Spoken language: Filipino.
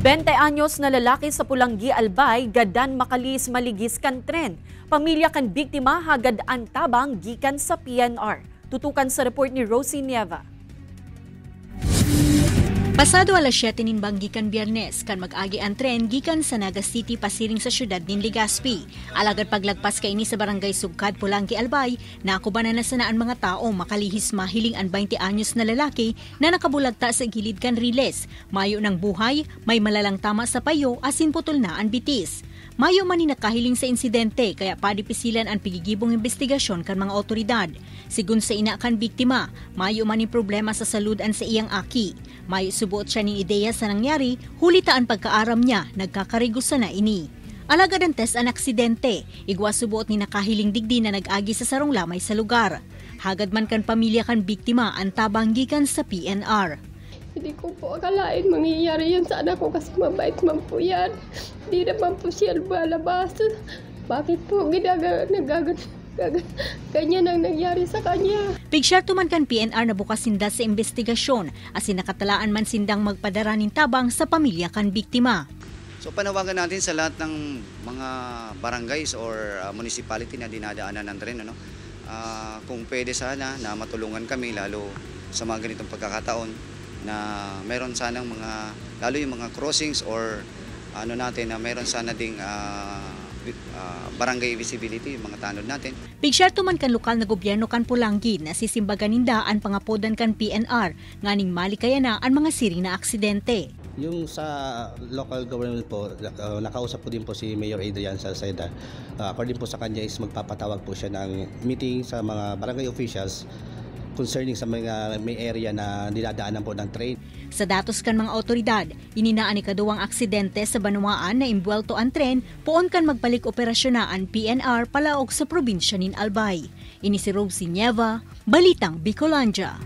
20 anyos na lalaki sa Pulanggi, Albay, gadan makalis maligis kan tren. Pamilya kan biktima hagad antabang gikan sa PNR. Tutukan sa report ni Rosie Nieva. Pasado alas 7 ninbang gikan Biyernes kan mag-agi ang tren gikan sa Naga City pasiring sa syudad nin Legazpi. Alagad paglagpas kaini sa barangay Sugkad, Pulanggi, Albay, nakubanan na sanaan mga tao makalihis mahiling ang 20 anyos na lalaki na nakabulagta sa gilid kan riles. Mayo ng buhay, may malalang tama sa payo asin putol na ang bitis. Mayo man ni nakahiling sa insidente kaya padipisilan ang pigigibong investigasyon kan mga otoridad. Sigun sa ina kan biktima, mayo man ni problema sa saludan sa iyang aki. Mayo subuot siya ni ideya sa nangyari, hulitaan pagkaaram niya, nagkakarigusa na ini. Alagad ang test ang aksidente, igwa subuot ni nakahiling digdi na nag-agi sa sarong lamay sa lugar. Hagad man kan pamilya kan biktima ang tabanggikan sa PNR. Hindi ko po akalain mangyayari yan sa anak ko kasi mabait man po yan. Hindi naman po siya lumalabas. Bakit po ganyan ang nangyari sa kanya? Pigsyarto man kan PNR na bukas sinda sa investigasyon asin nakatalaan man sindang magpadara nin tabang sa pamilya kan biktima. So panawagan natin sa lahat ng mga barangays or municipality na dinadaanan ng tren, kung pwede sana na matulungan kami lalo sa mga ganitong pagkakataon na meron sanang lalo yung mga crossings or natin na meron sana ding barangay visibility, yung mga tanod natin. Pigsyarto man kan lokal na gobyerno kan Pulanggi na sisimbagan ninda ang pangapodan kan PNR nganing malikaya na ang mga siring na aksidente. Yung sa local government po, nakausap po din po si Mayor Adrian Salceda. According po sa kanya is magpapatawag po siya ng meeting sa mga barangay officials concerning sa mga may area na dinadaanan po ng train. Sa datos kan mga otoridad, ininaan ni kaduwang aksidente sa Banwaan na imbwelto ang tren, poon kan magbalik operasyon na ang PNR palaog sa probinsya nin Albay. Ini si Rosie Nieva, Balitang Bicolandia.